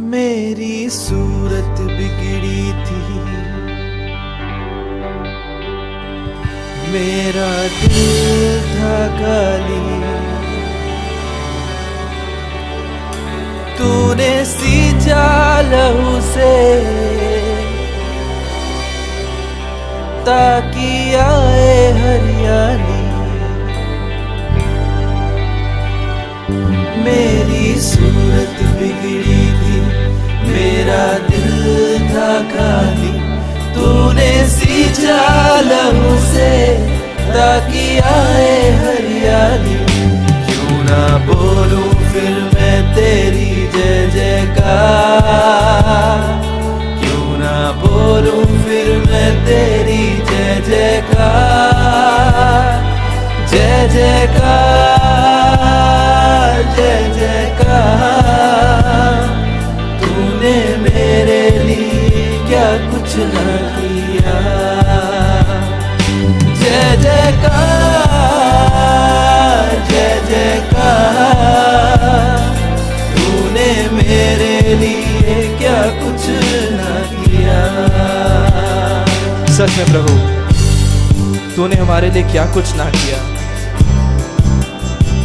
मेरी सूरत बिगड़ी थी, मेरा दिल था खाली, तूने सींचा लहू से ताकि आए हरियाली। मेरी सूरत बिगड़ी थी, मेरा दिल था खाली, तूने सींचा लहू से ताकि आए हरियाली। क्यों ना बोलूं फिर मैं तेरी जय जयकार, क्यों ना बोलूं फिर मैं तेरी जय जयकार, जय जयकार, जय जयकार। तूने मेरे लिए क्या कुछ न किया, जय जयकार, जय जयकार। तूने मेरे लिए क्या कुछ न किया। सच में प्रभु, तूने हमारे लिए क्या कुछ ना किया।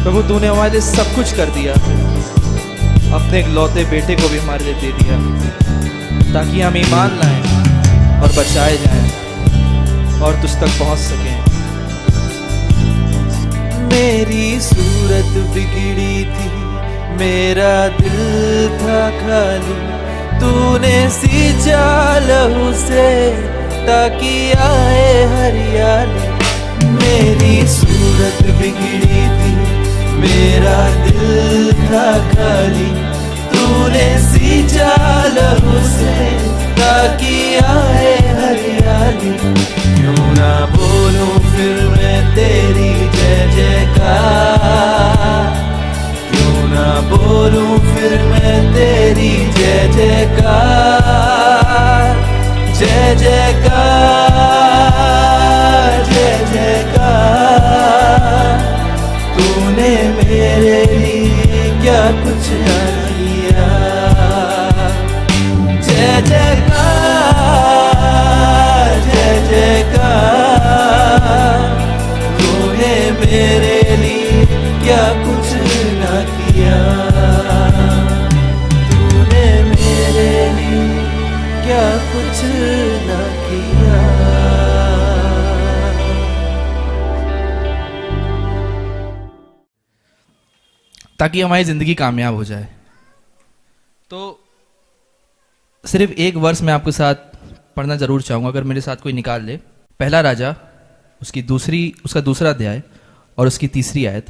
प्रभु, तूने हमारे लिए सब कुछ कर दिया, अपने इकलौते बेटे को भी हमारे लिए दे दिया ताकि हम ईमान लाएं और बचाए जाएं और तुझ तक पहुंच सकें। मेरी सूरत बिगड़ी थी, मेरा दिल था खाली, तूने सींचा लहू से ताकि आए हरियाली। मेरी सूरत बिगड़ी थी, मेरा दिल था खाली, तूने सींचा लहू से ताकि आए हरियाली। क्यों ना बोलूं फिर मैं तेरी जय जयकार, क्यों ना बोलूं फिर मैं तेरी जय जयकार, जय जयकार, जय जयकार। तूने मेरे लिए क्या कुछ न किया, जय जयकार, जय जयकार। तूने मेरे लिए क्या कुछ न किया, तूने मेरे लिए क्या कुछ न किया। ताकि हमारी ज़िंदगी कामयाब हो जाए। तो सिर्फ एक वर्ष मैं आपके साथ पढ़ना ज़रूर चाहूँगा, अगर मेरे साथ कोई निकाल ले। पहला राजा उसका दूसरा अध्याय और उसकी तीसरी आयत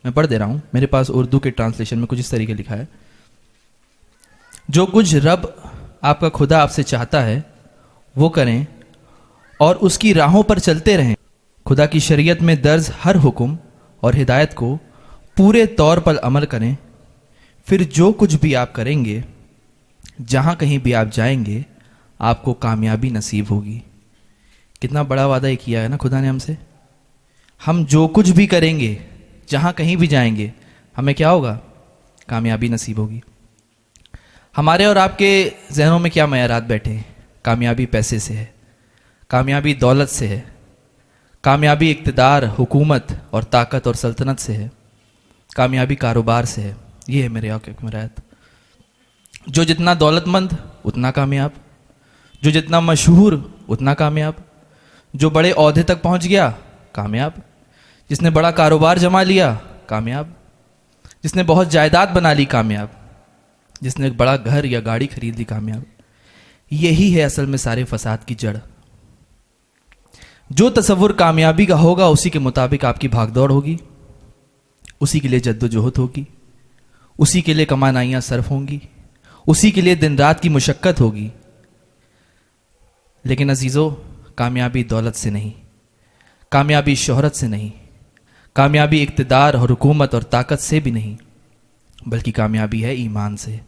मैं पढ़ दे रहा हूँ। मेरे पास उर्दू के ट्रांसलेशन में कुछ इस तरीके लिखा है। जो कुछ रब आपका खुदा आपसे चाहता है वो करें और उसकी राहों पर चलते रहें। खुदा की शरीयत में दर्ज हर हुक्म और हिदायत को पूरे तौर पर अमल करें। फिर जो कुछ भी आप करेंगे, जहाँ कहीं भी आप जाएंगे, आपको कामयाबी नसीब होगी। कितना बड़ा वादा ये किया है ना खुदा ने हमसे। हम जो कुछ भी करेंगे, जहाँ कहीं भी जाएंगे, हमें क्या होगा? कामयाबी नसीब होगी। हमारे और आपके जहनों में क्या मयारात बैठे हैं? कामयाबी पैसे से है, कामयाबी दौलत से है, कामयाबी इक़्तिदार, हुकूमत और ताकत और सल्तनत से है, कामयाबी कारोबार से है। ये है मेरे आके मरायत। जो जितना दौलतमंद उतना कामयाब, जो जितना मशहूर उतना कामयाब, जो बड़े ओहदे तक पहुंच गया कामयाब, जिसने बड़ा कारोबार जमा लिया कामयाब, जिसने बहुत जायदाद बना ली कामयाब, जिसने एक बड़ा घर या गाड़ी खरीद ली कामयाब। यही है असल में सारे फसाद की जड़। जो तसव्वुर कामयाबी का होगा उसी के मुताबिक आपकी भागदौड़ होगी, उसी के लिए जद्दोजहद होगी, उसी के लिए कमानाइयाँ सर्फ होंगी, उसी के लिए दिन रात की मुशक्कत होगी। लेकिन अजीज़ों, कामयाबी दौलत से नहीं, कामयाबी शोहरत से नहीं, कामयाबी इक़्तिदार और हुकूमत और ताकत से भी नहीं, बल्कि कामयाबी है ईमान से,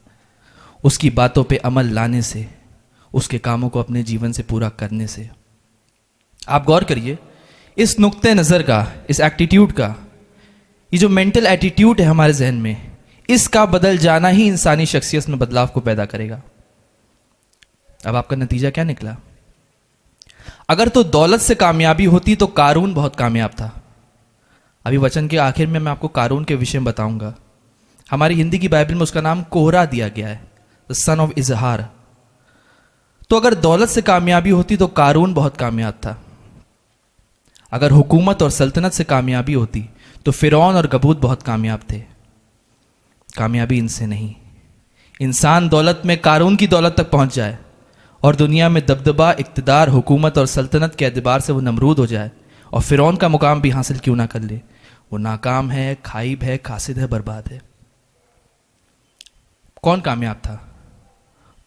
उसकी बातों पे अमल लाने से, उसके कामों को अपने जीवन से पूरा करने से। आप गौर करिए इस नुक्ते नज़र का, इस एटीट्यूड का, ये जो मेंटल एटीट्यूड है हमारे जहन में, इसका बदल जाना ही इंसानी शख्सियत में बदलाव को पैदा करेगा। अब आपका नतीजा क्या निकला? अगर तो दौलत से कामयाबी होती तो कारून बहुत कामयाब था। अभी वचन के आखिर में मैं आपको कारून के विषय में बताऊंगा। हमारी हिंदी की बाइबल में उसका नाम कोहरा दिया गया है, द सन ऑफ इजहार। तो अगर दौलत से कामयाबी होती तो कारून बहुत कामयाब था। अगर हुकूमत और सल्तनत से कामयाबी होती तो फिरौन और गबूत बहुत कामयाब थे। कामयाबी इनसे नहीं। इंसान दौलत में कारून की दौलत तक पहुंच जाए और दुनिया में दबदबा, इक्तदार, हुकूमत और सल्तनत के एतबार से वो नमरूद हो जाए और फिरौन का मुकाम भी हासिल क्यों ना कर ले, वो नाकाम है, खाइब है, कासिद है, बर्बाद है। कौन कामयाब था?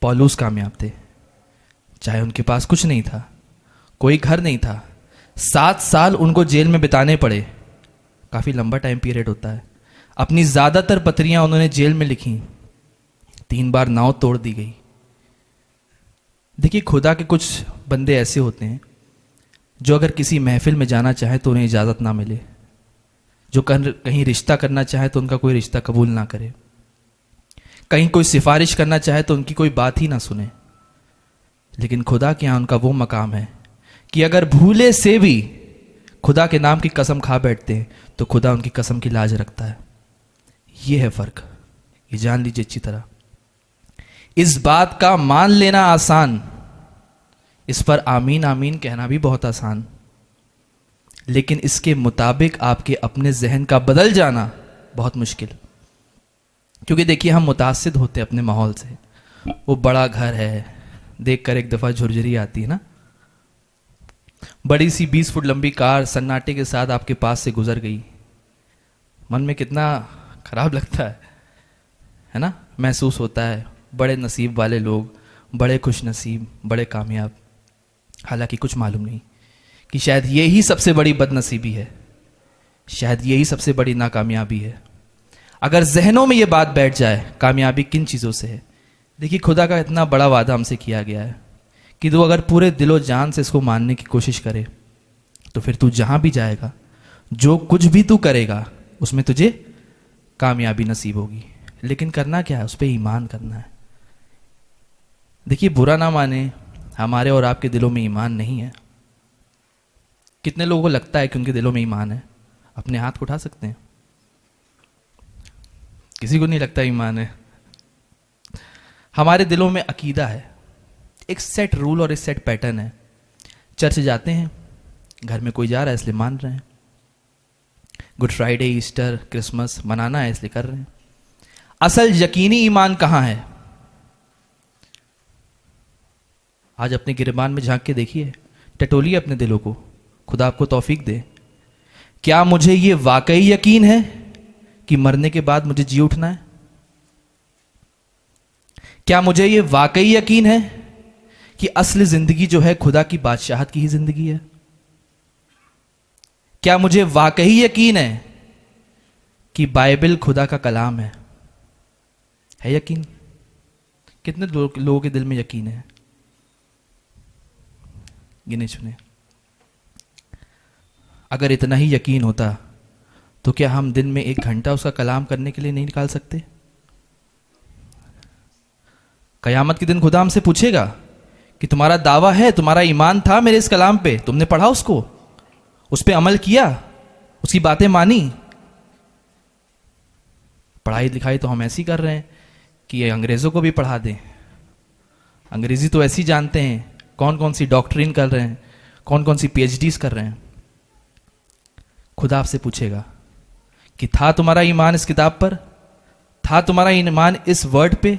पौलुस कामयाब थे। चाहे उनके पास कुछ नहीं था, कोई घर नहीं था, 7 साल उनको जेल में बिताने पड़े। काफ़ी लंबा टाइम पीरियड होता है। अपनी ज़्यादातर पत्रियां उन्होंने जेल में लिखी। 3 बार नाव तोड़ दी गई। देखिए, खुदा के कुछ बंदे ऐसे होते हैं जो अगर किसी महफिल में जाना चाहे तो उन्हें इजाज़त ना मिले, जो कहीं रिश्ता करना चाहे तो उनका कोई रिश्ता कबूल ना करे, कहीं कोई सिफारिश करना चाहे तो उनकी कोई बात ही ना सुने। लेकिन खुदा के यहाँ उनका वो मकाम है कि अगर भूले से भी खुदा के नाम की कसम खा बैठते हैं तो खुदा उनकी कसम की लाज रखता है। ये है फ़र्क, ये जान लीजिए अच्छी तरह। इस बात का मान लेना आसान, इस पर आमीन आमीन कहना भी बहुत आसान, लेकिन इसके मुताबिक आपके अपने जहन का बदल जाना बहुत मुश्किल। क्योंकि देखिए, हम मुतासिद होते हैं अपने माहौल से। वो बड़ा घर है, देखकर एक दफ़ा झुरझुरी आती है ना। बड़ी सी 20 फुट लंबी कार सन्नाटे के साथ आपके पास से गुजर गई, मन में कितना खराब लगता है ना। महसूस होता है बड़े नसीब वाले लोग, बड़े खुश नसीब, बड़े कामयाब। हालांकि कुछ मालूम नहीं कि शायद यही सबसे बड़ी बदनसीबी है, शायद यही सबसे बड़ी नाकामयाबी है। अगर जहनों में ये बात बैठ जाए, कामयाबी किन चीज़ों से है। देखिए, खुदा का इतना बड़ा वादा हमसे किया गया है कि तू अगर पूरे दिलो जान से इसको मानने की कोशिश करे तो फिर तू जहां भी जाएगा, जो कुछ भी तू करेगा, उसमें तुझे कामयाबी नसीब होगी। लेकिन करना क्या है? उस पर ईमान करना है। देखिए, बुरा ना माने, हमारे और आपके दिलों में ईमान नहीं है। कितने लोगों को लगता है कि उनके दिलों में ईमान है? अपने हाथ को उठा सकते हैं? किसी को नहीं लगता ईमान है। हमारे दिलों में अकीदा है, एक सेट रूल और एक सेट पैटर्न है। चर्च जाते हैं, घर में कोई जा रहा है इसलिए मान रहे हैं। गुड फ्राइडे, ईस्टर, क्रिसमस मनाना है इसलिए कर रहे हैं। असल यकीनी ईमान कहाँ है? आज अपने गिरबान में झांक के देखिए, टटोलिए अपने दिलों को। खुदा आपको तौफीक दे। क्या मुझे ये वाकई यकीन है कि मरने के बाद मुझे जी उठना है? क्या मुझे ये वाकई यकीन है कि असली जिंदगी जो है खुदा की बादशाहत की ही जिंदगी है? क्या मुझे वाकई यकीन है कि बाइबल खुदा का कलाम है यकीन? कितने लोगों के दिल में यकीन है? गिने चुने। अगर इतना ही यकीन होता तो क्या हम दिन में 1 घंटा उसका कलाम करने के लिए नहीं निकाल सकते? कयामत के दिन खुदा हमसे पूछेगा कि तुम्हारा दावा है, तुम्हारा ईमान था मेरे इस कलाम पे, तुमने पढ़ा उसको, उस पे अमल किया, उसकी बातें मानी? पढ़ाई लिखाई तो हम ऐसी कर रहे हैं कि ये अंग्रेज़ों को भी पढ़ा दें। अंग्रेज़ी तो ऐसी जानते हैं, कौन कौन सी डॉक्ट्रिन कर रहे हैं, कौन कौन सी PhDs कर रहे हैं। खुदा आपसे पूछेगा कि था तुम्हारा ईमान इस किताब पर? था तुम्हारा ईमान इस वर्ड पे?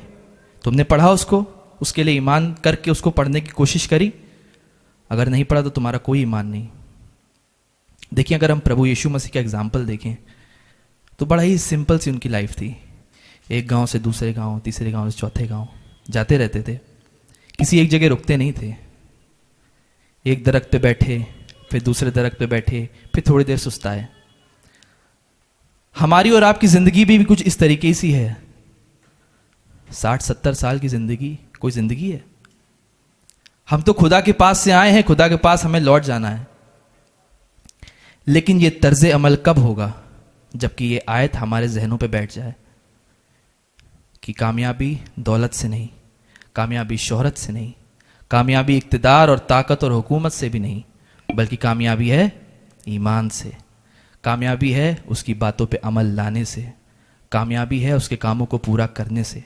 तुमने पढ़ा उसको, उसके लिए ईमान करके उसको पढ़ने की कोशिश करी? अगर नहीं पढ़ा तो तुम्हारा कोई ईमान नहीं। देखिए, अगर हम प्रभु यीशु मसीह का एग्जाम्पल देखें तो बड़ा ही सिंपल सी उनकी लाइफ थी। एक गांव से दूसरे गांव, तीसरे गांव से चौथे गांव जाते रहते थे। किसी एक जगह रुकते नहीं थे। एक दरख्त पे बैठे, फिर दूसरे दरख्त पे बैठे, फिर थोड़ी देर सुस्ताए। हमारी और आपकी जिंदगी भी कुछ इस तरीके सी है। 60-70 साल की जिंदगी कोई जिंदगी है? हम तो खुदा के पास से आए हैं, खुदा के पास हमें लौट जाना है। लेकिन ये तर्ज अमल कब होगा? जबकि ये आयत हमारे जहनों पे बैठ जाए कि कामयाबी दौलत से नहीं, कामयाबी शोहरत से नहीं, कामयाबी इक़्तिदार और ताकत और हुकूमत से भी नहीं, बल्कि कामयाबी है ईमान से। कामयाबी है उसकी बातों पे अमल लाने से। कामयाबी है उसके कामों को पूरा करने से।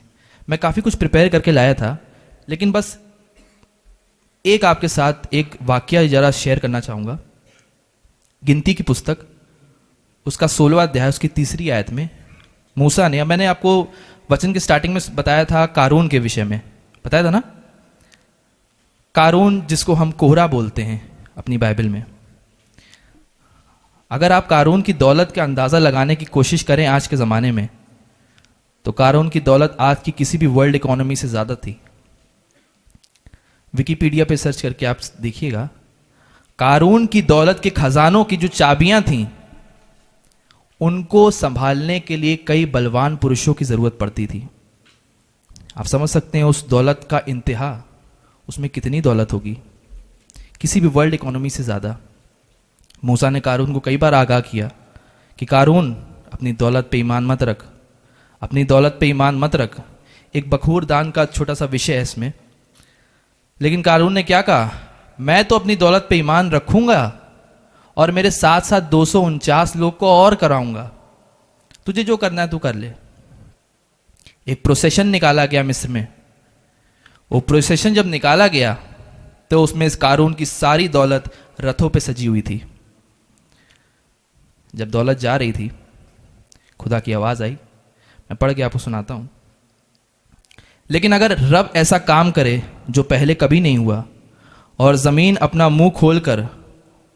मैं काफ़ी कुछ प्रिपेयर करके लाया था, लेकिन बस एक आपके साथ एक वाकया ज़रा शेयर करना चाहूँगा। गिनती की पुस्तक उसका 16वां अध्याय उसकी 3री आयत में मूसा ने, मैंने आपको वचन के स्टार्टिंग में बताया था कारून के विषय में, बताया था ना, कारून जिसको हम कोहरा बोलते हैं अपनी बाइबल में। अगर आप कारून की दौलत का अंदाज़ा लगाने की कोशिश करें आज के ज़माने में, तो कारून की दौलत आज की किसी भी वर्ल्ड इकोनॉमी से ज़्यादा थी। विकिपीडिया पे सर्च करके आप देखिएगा, कारून की दौलत के खजानों की जो चाबियां थीं, उनको संभालने के लिए कई बलवान पुरुषों की ज़रूरत पड़ती थी। आप समझ सकते हैं उस दौलत का इंतहा, उसमें कितनी दौलत होगी, किसी भी वर्ल्ड इकोनॉमी से ज़्यादा। मूसा ने कारून को कई बार आगाह किया कि कारून अपनी दौलत पे ईमान मत रख, अपनी दौलत पे ईमान मत रख। एक बखूर दान का छोटा सा विषय है इसमें, लेकिन कारून ने क्या कहा, मैं तो अपनी दौलत पे ईमान रखूंगा और मेरे साथ साथ 249 लोग को और कराऊंगा, तुझे जो करना है तू कर ले। एक प्रोसेशन निकाला गया मिस्र में। वो प्रोसेशन जब निकाला गया तो उसमें इस कारून की सारी दौलत रथों पे सजी हुई थी। जब दौलत जा रही थी, खुदा की आवाज आई, मैं पढ़ के आपको सुनाता हूं। लेकिन अगर रब ऐसा काम करे जो पहले कभी नहीं हुआ, और जमीन अपना मुंह खोलकर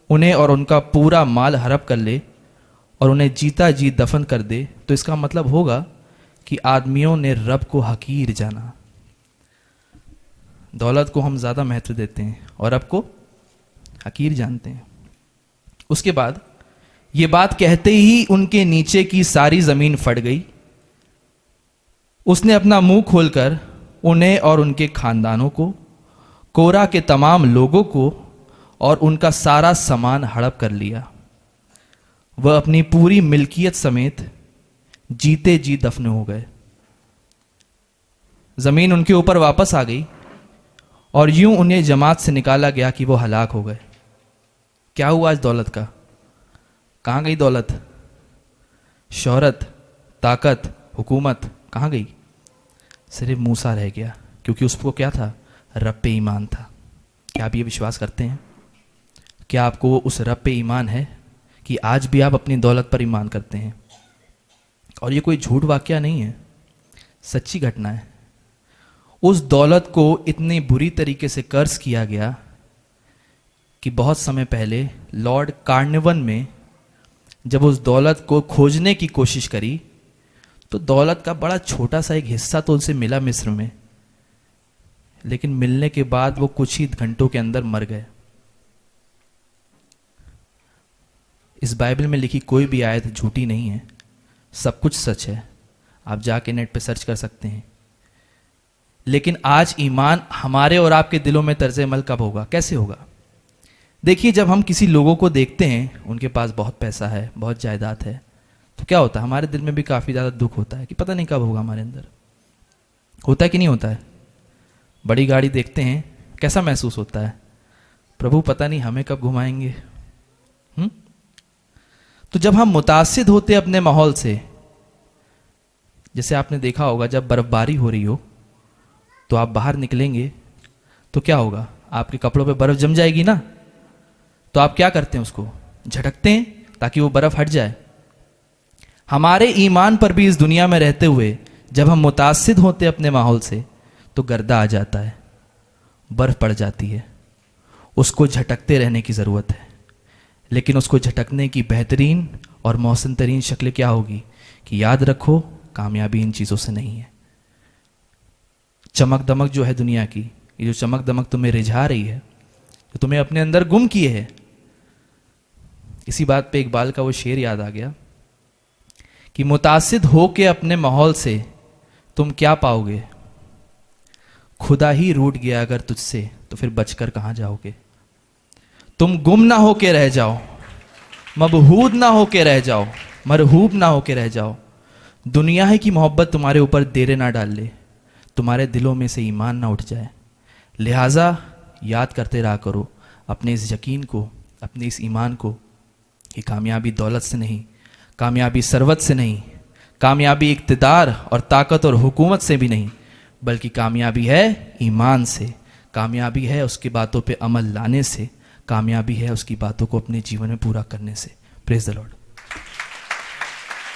उन्हें और उनका पूरा माल हड़प कर ले और उन्हें जीता जी दफन कर दे, तो इसका मतलब होगा कि आदमियों ने रब को हकीर जाना। दौलत को हम ज़्यादा महत्व देते हैं और रब को हकीर जानते हैं। उसके बाद ये बात कहते ही उनके नीचे की सारी ज़मीन फट गई। उसने अपना मुंह खोलकर उन्हें और उनके खानदानों को, कोरा के तमाम लोगों को और उनका सारा सामान हड़प कर लिया। वह अपनी पूरी मिल्कियत समेत जीते जी दफन हो गए। जमीन उनके ऊपर वापस आ गई और यूं उन्हें जमात से निकाला गया कि वो हलाक हो गए। क्या हुआ आज दौलत का? कहाँ गई दौलत? शोहरत, ताकत, हुकूमत कहाँ गई? सिर्फ मूसा रह गया, क्योंकि उसको क्या था? रब पे ईमान था। क्या आप ये विश्वास करते हैं? क्या आपको उस रब पे ईमान है कि आज भी आप अपनी दौलत पर ईमान करते हैं? और ये कोई झूठ वाकया नहीं है, सच्ची घटना है। उस दौलत को इतनी बुरी तरीके से कर्ज किया गया कि बहुत समय पहले लॉर्ड कार्निवन में जब उस दौलत को खोजने की कोशिश करी, तो दौलत का बड़ा छोटा सा एक हिस्सा तो उनसे मिला मिस्र में, लेकिन मिलने के बाद वो कुछ ही घंटों के अंदर मर गए। इस बाइबल में लिखी कोई भी आयत झूठी नहीं है, सब कुछ सच है। आप जाके नेट पे सर्च कर सकते हैं। लेकिन आज ईमान हमारे और आपके दिलों में तर्ज अमल कब होगा, कैसे होगा? देखिए, जब हम किसी लोगों को देखते हैं, उनके पास बहुत पैसा है, बहुत जायदाद है, तो क्या होता है? हमारे दिल में भी काफ़ी ज़्यादा दुख होता है कि पता नहीं कब होगा हमारे अंदर। होता है कि नहीं होता है? बड़ी गाड़ी देखते हैं, कैसा महसूस होता है? प्रभु पता नहीं हमें कब घुमाएंगे। तो जब हम मुतासिद होते अपने माहौल से, जैसे आपने देखा होगा जब बर्फबारी हो रही हो तो आप बाहर निकलेंगे तो क्या होगा? आपके कपड़ों पे बर्फ जम जाएगी ना, तो आप क्या करते हैं? उसको झटकते हैं ताकि वो बर्फ हट जाए। हमारे ईमान पर भी इस दुनिया में रहते हुए जब हम मुतासिद होते अपने माहौल से, तो गर्दा आ जाता है, बर्फ पड़ जाती है। उसको झटकते रहने की ज़रूरत है, लेकिन उसको झटकने की बेहतरीन और मौसम तरीन शक्ल क्या होगी कि याद रखो, कामयाबी इन चीज़ों से नहीं है। चमक दमक जो है दुनिया की, ये जो चमक दमक तुम्हें रिझा रही है, जो तुम्हें अपने अंदर गुम किए है। इसी बात पे इकबाल का वो शेर याद आ गया कि मुतासिद हो के अपने माहौल से तुम क्या पाओगे? खुदा ही रूठ गया अगर तुझसे, तो फिर बचकर कहाँ जाओगे? तुम गुम ना होके रह जाओ, मबहूद ना होके रह जाओ, मरहूब ना होके रह जाओ, दुनिया है की मोहब्बत तुम्हारे ऊपर देरे ना डाल ले, तुम्हारे दिलों में से ईमान ना उठ जाए। लिहाजा याद करते रहा करो अपने इस यकीन को, अपने इस ईमान को कि कामयाबी दौलत से नहीं, कामयाबी सरवत से नहीं, कामयाबी इक़्तिदार और ताकत और हुकूमत से भी नहीं, बल्कि कामयाबी है ईमान से, कामयाबी है उसकी बातों पे अमल लाने से, कामयाबी है उसकी बातों को अपने जीवन में पूरा करने से। Praise the Lord.